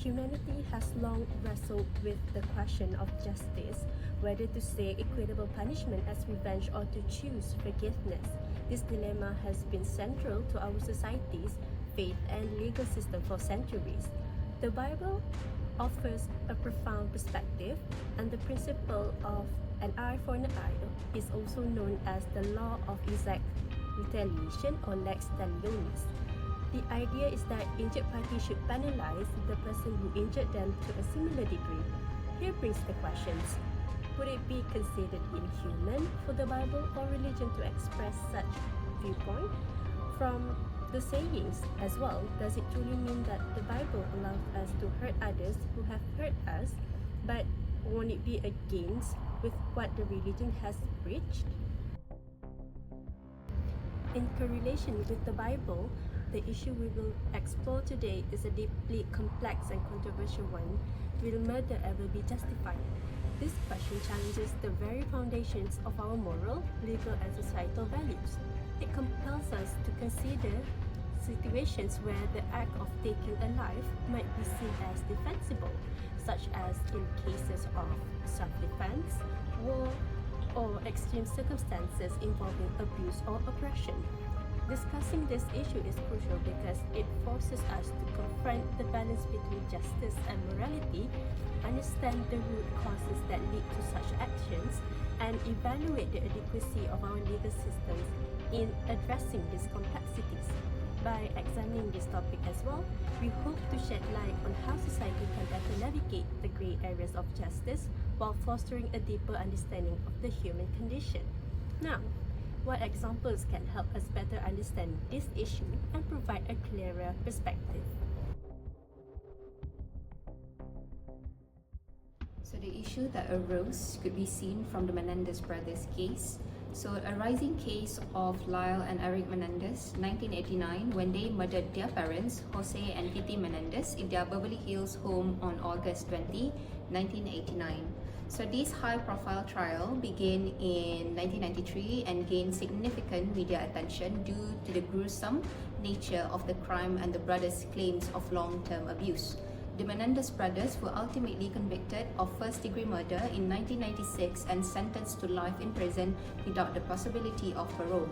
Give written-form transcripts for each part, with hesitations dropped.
Humanity has long wrestled with the question of justice, whether to seek equitable punishment as revenge or to choose forgiveness. This dilemma has been central to our society's faith and legal system for centuries. The Bible offers a profound perspective, and the principle of an eye for an eye is also known as the law of exact retaliation or lex talionis. The idea is that injured parties should penalize the person who injured them to a similar degree. Here brings the questions. Would it be considered inhuman for the Bible or religion to express such viewpoint? From the sayings as well, does it truly mean that the Bible allows us to hurt others who have hurt us, but won't it be against with what the religion has preached? In correlation with the Bible, the issue we will explore today is a deeply complex and controversial one. Will murder ever be justified? This question challenges the very foundations of our moral, legal, and societal values. It compels us to consider situations where the act of taking a life might be seen as defensible, such as in cases of self-defense, war, or extreme circumstances involving abuse or oppression. Discussing this issue is crucial because it forces us to confront the balance between justice and morality, understand the root causes that lead to such actions, and evaluate the adequacy of our legal systems in addressing these complexities. By examining this topic as well, we hope to shed light on how society can better navigate the gray areas of justice while fostering a deeper understanding of the human condition. Now, what examples can help us better understand this issue and provide a clearer perspective? So the issue that arose could be seen from the Menendez brothers case. So a rising case of Lyle and Eric Menendez, 1989, when they murdered their parents, Jose and Kitty Menendez, in their Beverly Hills home on August 20, 1989. So this high-profile trial began in 1993 and gained significant media attention due to the gruesome nature of the crime and the brothers' claims of long-term abuse. The Menendez brothers were ultimately convicted of first-degree murder in 1996 and sentenced to life in prison without the possibility of parole.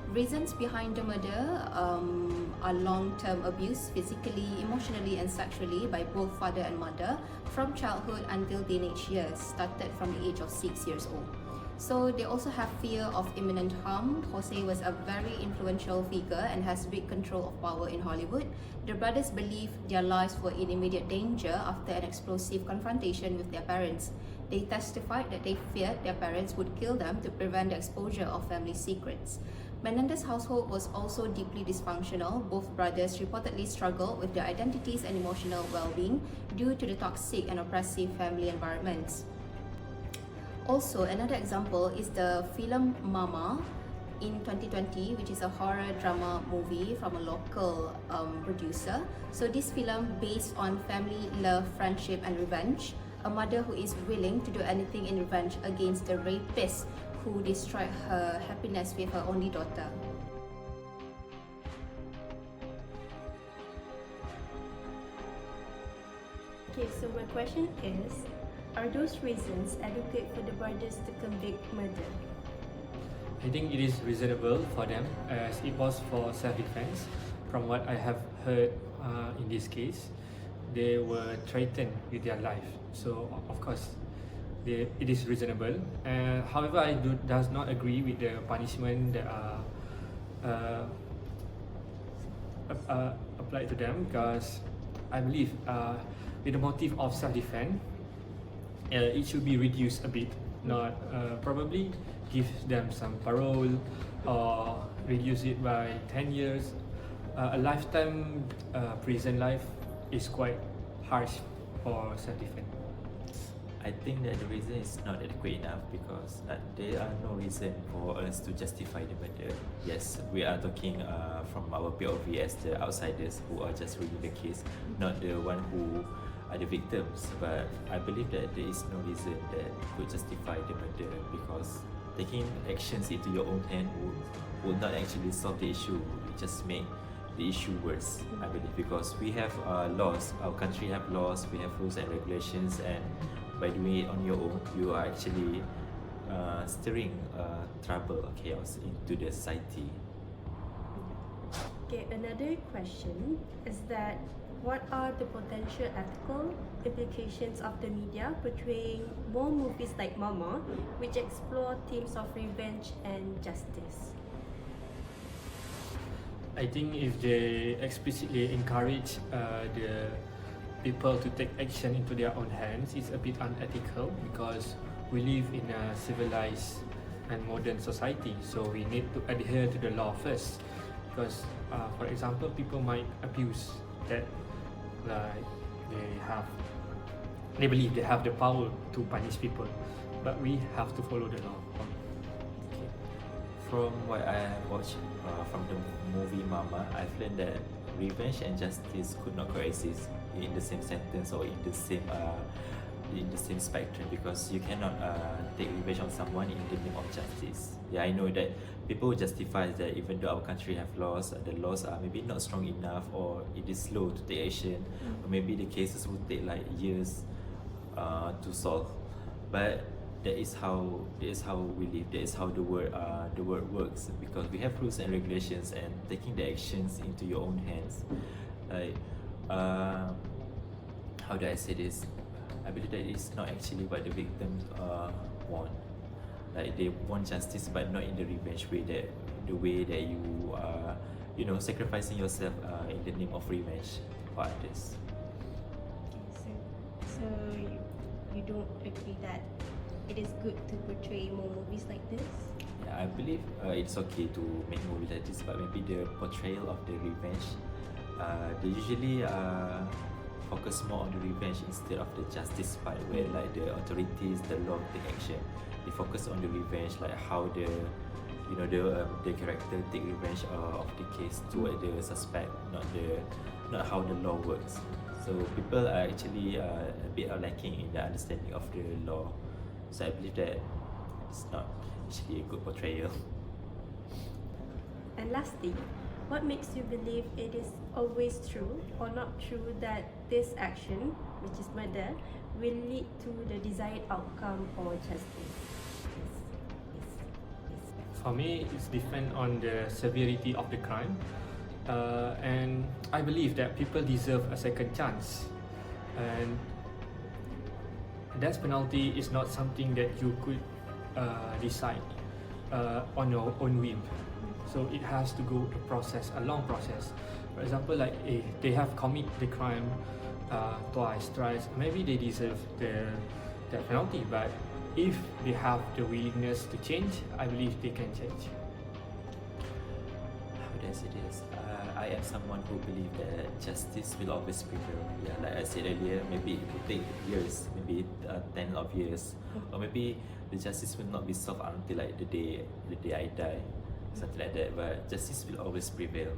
Reasons behind the murder are long-term abuse, physically, emotionally, and sexually by both father and mother from childhood until teenage years, started from the age of 6 years old. So they also have fear of imminent harm. Jose was a very influential figure and has big control of power in Hollywood. The brothers believed their lives were in immediate danger after an explosive confrontation with their parents. They testified that they feared their parents would kill them to prevent the exposure of family secrets. Menendez's household was also deeply dysfunctional. Both brothers reportedly struggled with their identities and emotional well-being due to the toxic and oppressive family environments. Also, another example is the film Mama in 2020, which is a horror drama movie from a local producer. So this film based on family, love, friendship, and revenge. A mother who is willing to do anything in revenge against the rapist who destroyed her happiness with her only daughter. Okay, so my question is, are those reasons adequate for the brothers to convict murder? I think it is reasonable for them as it was for self-defense. From what I have heard in this case, they were threatened with their life. So of course, it is reasonable. However, I does not agree with the punishment that are applied to them, because I believe with the motive of self-defense, it should be reduced a bit, not probably give them some parole or reduce it by 10 years. A lifetime prison life is quite harsh for self-defense. I think that the reason is not adequate enough because there are no reason for us to justify the murder. Yes, we are talking from our POV as the outsiders who are just reading the case, not the one who are the victims. But I believe that there is no reason that could justify the murder because taking actions into your own hand would not actually solve the issue. It just make the issue worse, I believe, because we have laws. Our country have laws. We have rules and regulations, and by doing it on your own, you are actually stirring trouble or chaos into the society. Okay, another question is that what are the potential ethical implications of the media portraying more movies like Mama, which explore themes of revenge and justice? I think if they explicitly encourage the people to take action into their own hands, it's a bit unethical because we live in a civilized and modern society, so we need to adhere to the law first. Because, for example, people might abuse that, like they believe they have the power to punish people, but we have to follow the law. Okay. From what I have watched from the movie Mama, I've learned that revenge and justice could not coexist in the same sentence or in the same spectrum, because you cannot take revenge on someone in the name of justice. Yeah, I know that people justify that even though our country have laws, the laws are maybe not strong enough, or it is slow to take action, or maybe the cases will take like years to solve. But that is how we live. That is how the world works, because we have rules and regulations, and taking the actions into your own hands. Like how do I say this? I believe that it's not actually what the victims want. Like they want justice, but not in the revenge way. That the way that you are, sacrificing yourself in the name of revenge for others. Okay, so you don't agree that it is good to portray more movies like this? Yeah, I believe it's okay to make movies like this, but maybe the portrayal of the revenge, they usually focus more on the revenge instead of the justice part, where like the authorities, the law take action. They focus on the revenge, like how the character take revenge of the case toward the suspect, not how the law works. So people are actually a bit lacking in the understanding of the law. So I believe that it's not actually a good portrayal. And lastly, what makes you believe it is always true or not true that this action, which is murder, will lead to the desired outcome or justice? For me, it's depend on the severity of the crime, and I believe that people deserve a second chance, and death penalty is not something that you could decide on your own whim. So it has to go a long process. For example, like if they have committed the crime twice, thrice, maybe they deserve the death penalty. But if they have the willingness to change, I believe they can change. How do I say this? I am someone who believes that justice will always prevail. Yeah, like I said earlier, maybe it will take years, maybe 10 of years, or maybe the justice will not be solved until like the day I die, something like that. But justice will always prevail,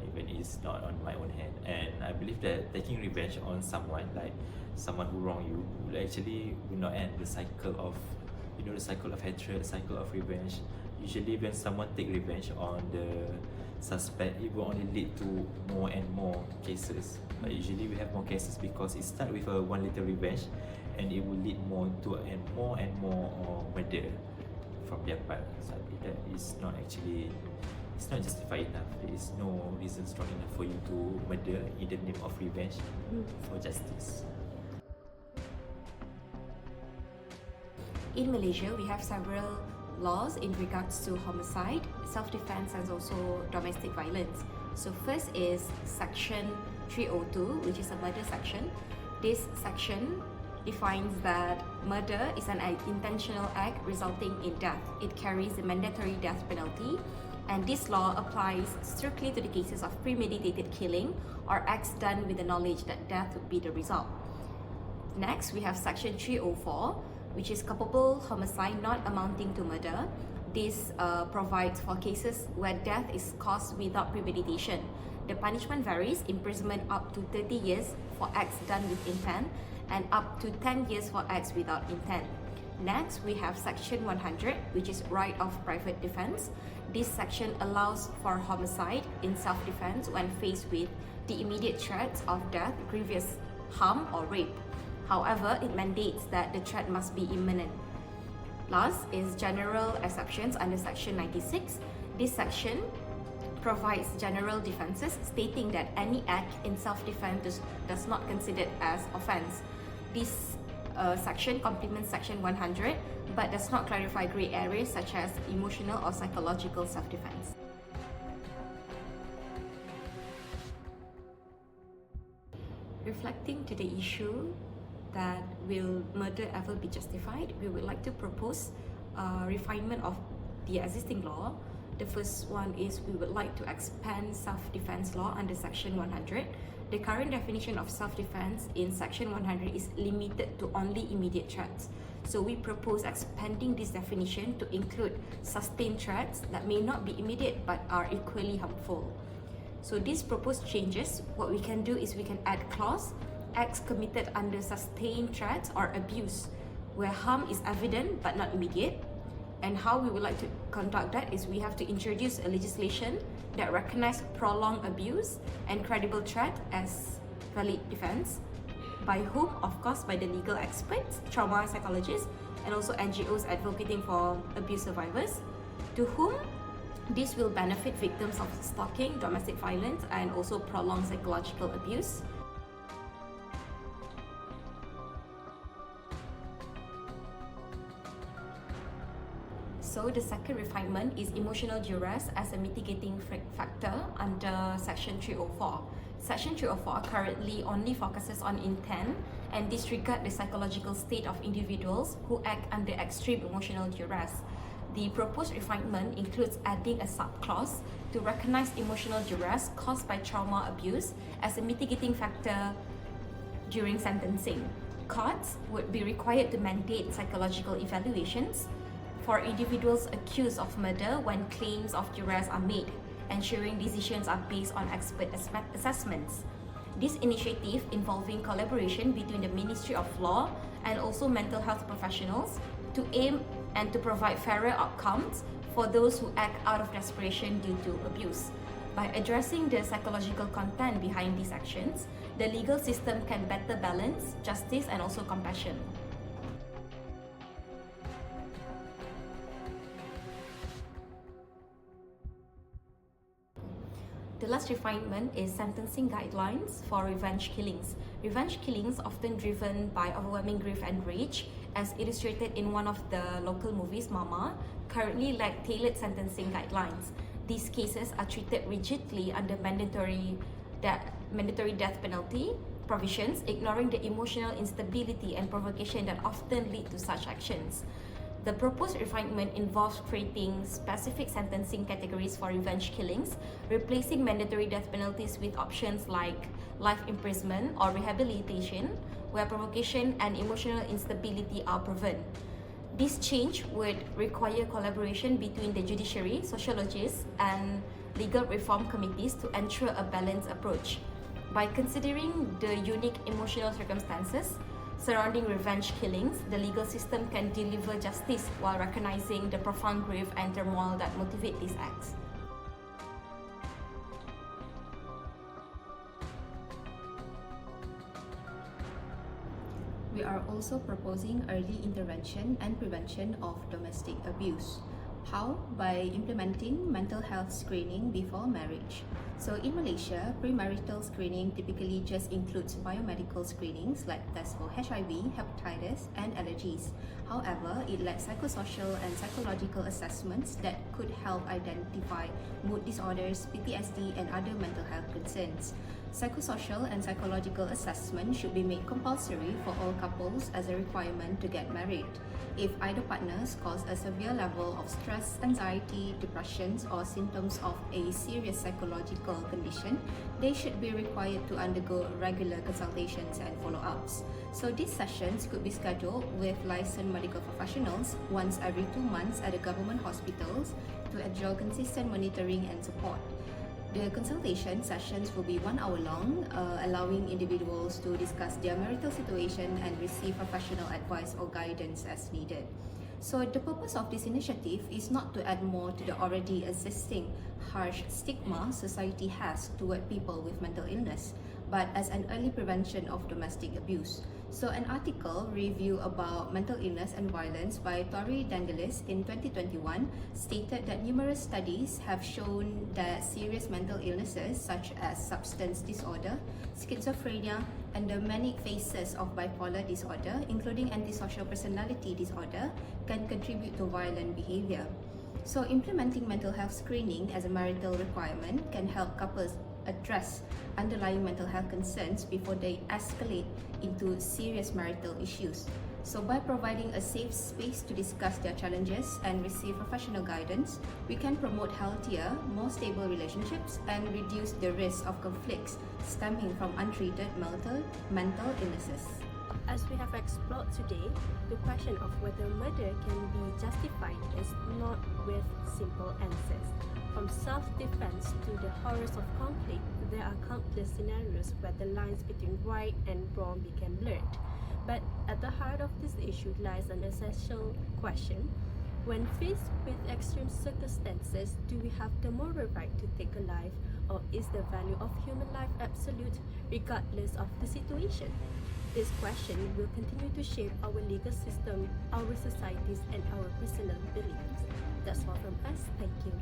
even if it's not on my own hand. And I believe that taking revenge on someone, like someone who wronged you, will not end the cycle of, the cycle of hatred, the cycle of revenge. Usually, when someone take revenge on the suspect, it will only lead to more and more cases. But usually, we have more cases because it starts with a one little revenge, and it will lead more to more murder from their part. So that is not actually, it's not justified enough. There is no reason strong enough for you to murder in the name of revenge for justice. In Malaysia, we have several laws in regards to homicide, self-defense, and also domestic violence. So first is Section 302, which is a murder section. This section defines that murder is an intentional act resulting in death. It carries a mandatory death penalty, and this law applies strictly to the cases of premeditated killing or acts done with the knowledge that death would be the result. Next, we have Section 304, which is culpable homicide not amounting to murder. This provides for cases where death is caused without premeditation. The punishment varies: imprisonment up to 30 years for acts done with intent, and up to 10 years for acts without intent. Next, we have Section 100, which is right of private defense. This section allows for homicide in self-defense when faced with the immediate threats of death, grievous harm, or rape. However, it mandates that the threat must be imminent. Last is general exceptions under Section 96. This section provides general defenses stating that any act in self-defense does not considered as offense. This section complements Section 100 but does not clarify grey areas such as emotional or psychological self-defense. Reflecting to the issue that will murder ever be justified, we would like to propose refinement of the existing law. The first one is we would like to expand self-defense law under Section 100. The current definition of self-defense in Section 100 is limited to only immediate threats. So we propose expanding this definition to include sustained threats that may not be immediate but are equally harmful. So these proposed changes, what we can do is we can add clause, acts committed under sustained threats or abuse, where harm is evident but not immediate. And how we would like to conduct that is we have to introduce a legislation that recognizes prolonged abuse and credible threat as valid defense. By whom? Of course, by the legal experts, trauma psychologists, and also NGOs advocating for abuse survivors. To whom? This will benefit victims of stalking, domestic violence, and also prolonged psychological abuse. So the second refinement is emotional duress as a mitigating factor under Section 304. Section 304 currently only focuses on intent and disregard the psychological state of individuals who act under extreme emotional duress. The proposed refinement includes adding a subclause to recognize emotional duress caused by trauma abuse as a mitigating factor during sentencing. Courts would be required to mandate psychological evaluations for individuals accused of murder when claims of duress are made, ensuring decisions are based on expert assessments. This initiative involving collaboration between the Ministry of Law and also mental health professionals to aim and to provide fairer outcomes for those who act out of desperation due to abuse. By addressing the psychological content behind these actions, the legal system can better balance justice and also compassion. The last refinement is sentencing guidelines for revenge killings. Revenge killings often driven by overwhelming grief and rage, as illustrated in one of the local movies, Mama, currently lack tailored sentencing guidelines. These cases are treated rigidly under mandatory death penalty provisions, ignoring the emotional instability and provocation that often lead to such actions. The proposed refinement involves creating specific sentencing categories for revenge killings, replacing mandatory death penalties with options like life imprisonment or rehabilitation, where provocation and emotional instability are proven. This change would require collaboration between the judiciary, sociologists, and legal reform committees to ensure a balanced approach. By considering the unique emotional circumstances surrounding revenge killings, the legal system can deliver justice while recognizing the profound grief and turmoil that motivate these acts. We are also proposing early intervention and prevention of domestic abuse. How? By implementing mental health screening before marriage. So in Malaysia, premarital screening typically just includes biomedical screenings like tests for HIV, hepatitis, and allergies. However, it lacks psychosocial and psychological assessments that could help identify mood disorders, PTSD, and other mental health concerns. Psychosocial and psychological assessment should be made compulsory for all couples as a requirement to get married. If either partners cause a severe level of stress, anxiety, depressions, or symptoms of a serious psychological condition, they should be required to undergo regular consultations and follow-ups. So these sessions could be scheduled with licensed medical professionals once every 2 months at the government hospitals to ensure consistent monitoring and support. The consultation sessions will be 1 hour long, allowing individuals to discuss their marital situation and receive professional advice or guidance as needed. So the purpose of this initiative is not to add more to the already existing harsh stigma society has toward people with mental illness, but as an early prevention of domestic abuse. So an article review about mental illness and violence by Tori Dangelis in 2021 stated that numerous studies have shown that serious mental illnesses such as substance disorder, schizophrenia, and the manic phases of bipolar disorder, including antisocial personality disorder, can contribute to violent behavior. So implementing mental health screening as a marital requirement can help couples address underlying mental health concerns before they escalate into serious marital issues. So by providing a safe space to discuss their challenges and receive professional guidance, we can promote healthier, more stable relationships and reduce the risk of conflicts stemming from untreated mental illnesses. As we have explored today, the question of whether murder can be justified is not with simple answers. From self-defense to the horrors of conflict, there are countless scenarios where the lines between right and wrong became blurred. But at the heart of this issue lies an essential question. When faced with extreme circumstances, do we have the moral right to take a life, or is the value of human life absolute regardless of the situation? This question will continue to shape our legal system, our societies, and our personal beliefs. That's all from us. Thank you.